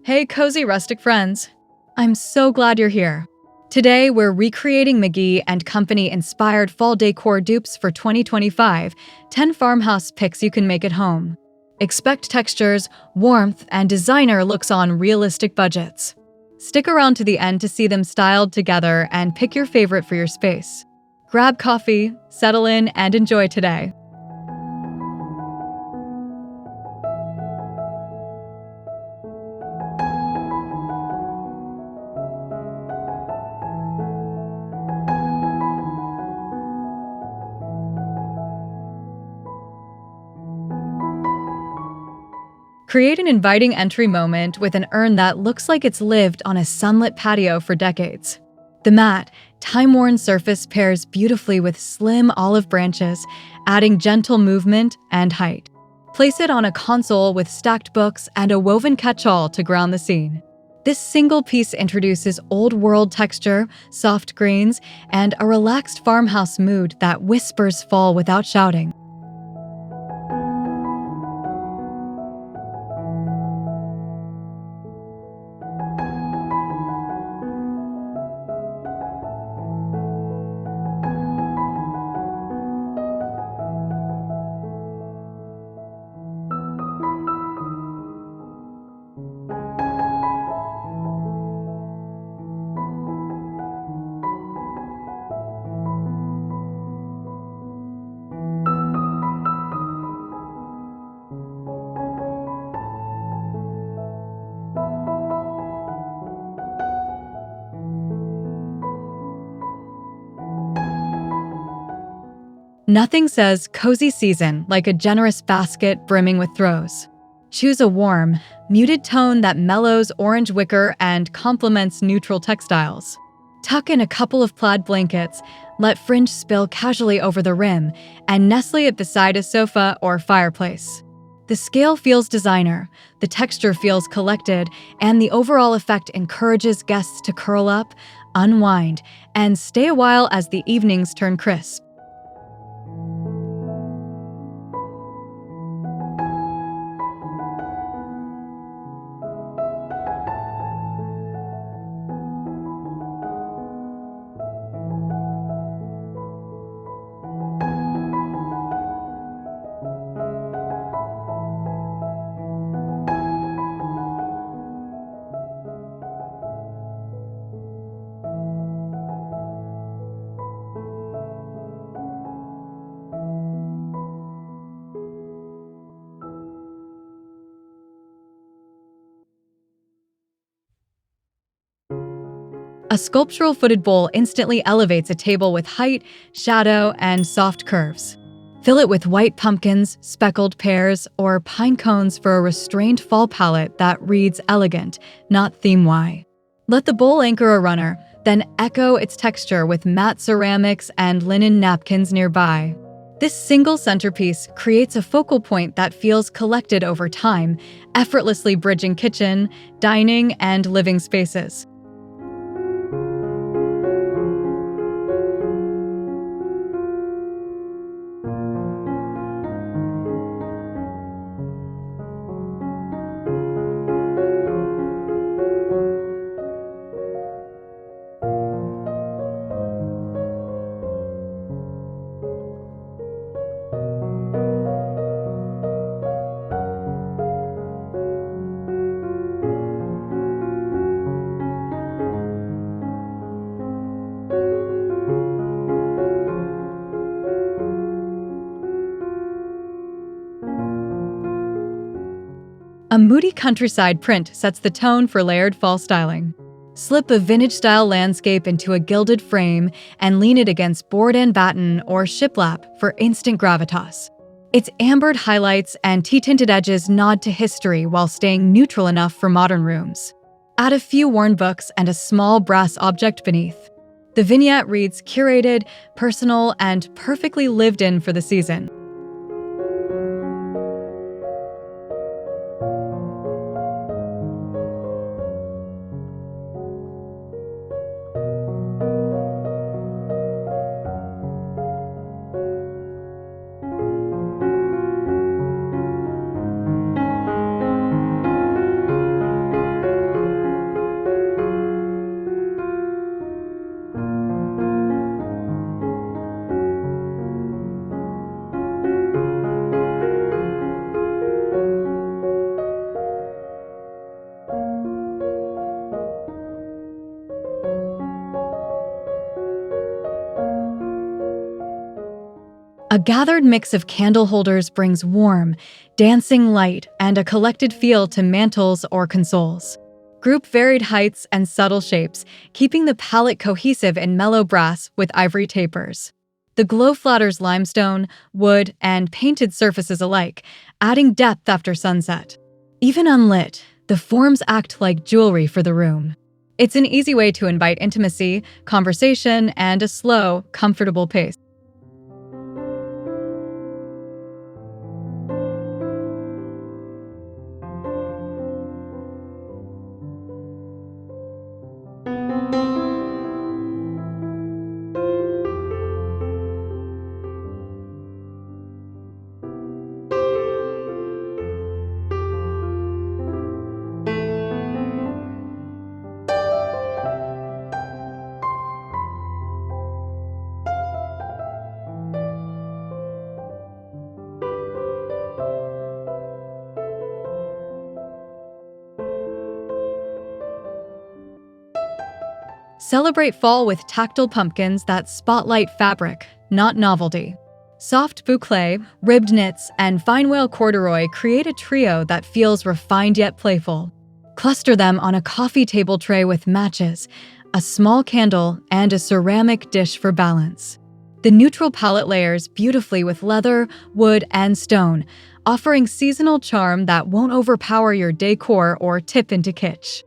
Hey, Cozy Rustic friends. I'm so glad you're here. Today, we're recreating McGee and Company inspired fall decor dupes for 2025, 10 farmhouse picks you can make at home. Expect textures, warmth, and designer looks on realistic budgets. Stick around to the end to see them styled together and pick your favorite for your space. Grab coffee, settle in, and enjoy today. Create an inviting entry moment with an urn that looks like it's lived on a sunlit patio for decades. The matte, time-worn surface pairs beautifully with slim olive branches, adding gentle movement and height. Place it on a console with stacked books and a woven catch-all to ground the scene. This single piece introduces old-world texture, soft greens, and a relaxed farmhouse mood that whispers fall without shouting. Nothing says cozy season like a generous basket brimming with throws. Choose a warm, muted tone that mellows orange wicker and complements neutral textiles. Tuck in a couple of plaid blankets, let fringe spill casually over the rim, and nestle it beside a sofa or fireplace. The scale feels designer, the texture feels collected, and the overall effect encourages guests to curl up, unwind, and stay a while as the evenings turn crisp. A sculptural footed bowl instantly elevates a table with height, shadow, and soft curves. Fill it with white pumpkins, speckled pears, or pine cones for a restrained fall palette that reads elegant, not theme-y. Let the bowl anchor a runner, then echo its texture with matte ceramics and linen napkins nearby. This single centerpiece creates a focal point that feels collected over time, effortlessly bridging kitchen, dining, and living spaces. A moody countryside print sets the tone for layered fall styling. Slip a vintage-style landscape into a gilded frame and lean it against board and batten or shiplap for instant gravitas. Its ambered highlights and tea-tinted edges nod to history while staying neutral enough for modern rooms. Add a few worn books and a small brass object beneath. The vignette reads curated, personal, and perfectly lived in for the season. A gathered mix of candle holders brings warm, dancing light and a collected feel to mantels or consoles. Group varied heights and subtle shapes, keeping the palette cohesive in mellow brass with ivory tapers. The glow flatters limestone, wood, and painted surfaces alike, adding depth after sunset. Even unlit, the forms act like jewelry for the room. It's an easy way to invite intimacy, conversation, and a slow, comfortable pace. Celebrate fall with tactile pumpkins that spotlight fabric, not novelty. Soft boucle, ribbed knits, and fine wale corduroy create a trio that feels refined yet playful. Cluster them on a coffee table tray with matches, a small candle, and a ceramic dish for balance. The neutral palette layers beautifully with leather, wood, and stone, offering seasonal charm that won't overpower your decor or tip into kitsch.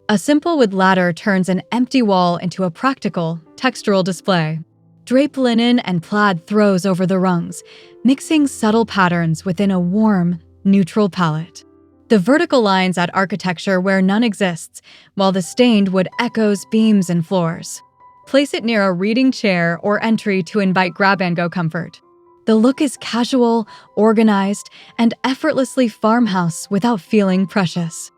A simple wood ladder turns an empty wall into a practical, textural display. Draped linen and plaid throws over the rungs, mixing subtle patterns within a warm, neutral palette. The vertical lines add architecture where none exists, while the stained wood echoes beams and floors. Place it near a reading chair or entry to invite grab-and-go comfort. The look is casual, organized, and effortlessly farmhouse without feeling precious.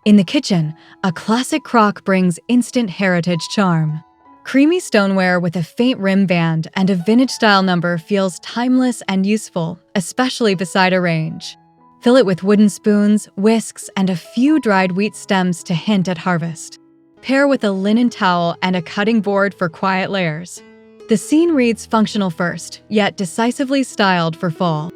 In the kitchen, a classic crock brings instant heritage charm. Creamy stoneware with a faint rim band and a vintage-style number feels timeless and useful, especially beside a range. Fill it with wooden spoons, whisks, and a few dried wheat stems to hint at harvest. Pair with a linen towel and a cutting board for quiet layers. The scene reads functional first, yet decisively styled for fall.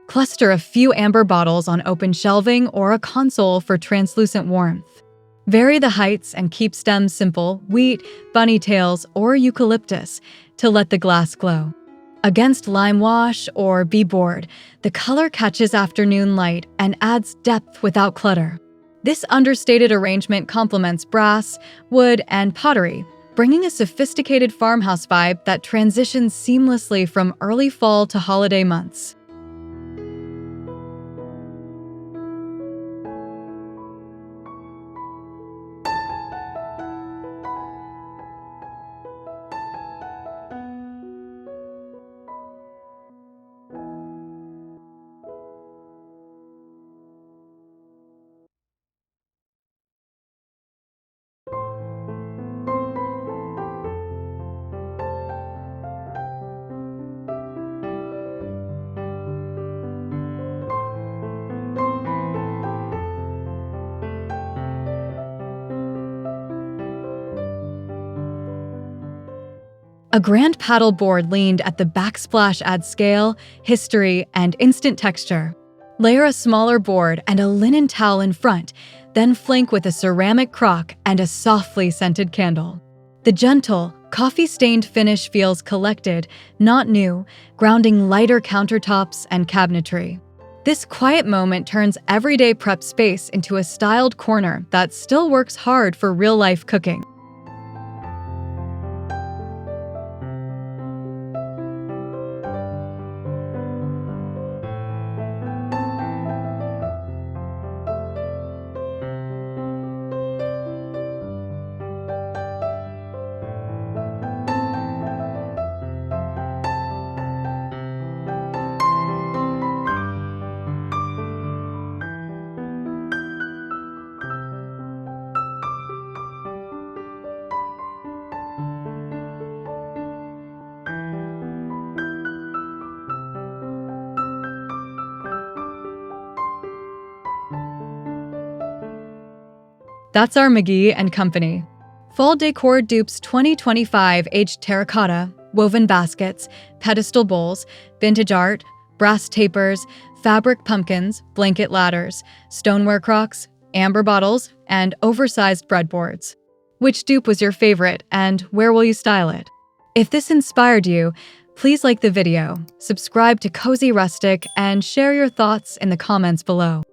Cluster a few amber bottles on open shelving or a console for translucent warmth. Vary the heights and keep stems simple, wheat, bunny tails, or eucalyptus to let the glass glow. Against lime wash or beadboard, the color catches afternoon light and adds depth without clutter. This understated arrangement complements brass, wood, and pottery, bringing a sophisticated farmhouse vibe that transitions seamlessly from early fall to holiday months. A grand paddle board leaned at the backsplash adds scale, history, and instant texture. Layer a smaller board and a linen towel in front, then flank with a ceramic crock and a softly scented candle. The gentle, coffee-stained finish feels collected, not new, grounding lighter countertops and cabinetry. This quiet moment turns everyday prep space into a styled corner that still works hard for real-life cooking. That's our McGee & Company. Fall Decor Dupes 2025 aged terracotta, woven baskets, pedestal bowls, vintage art, brass tapers, fabric pumpkins, blanket ladders, stoneware crocks, amber bottles, and oversized breadboards. Which dupe was your favorite, and where will you style it? If this inspired you, please like the video, subscribe to Cozy Rustic, and share your thoughts in the comments below.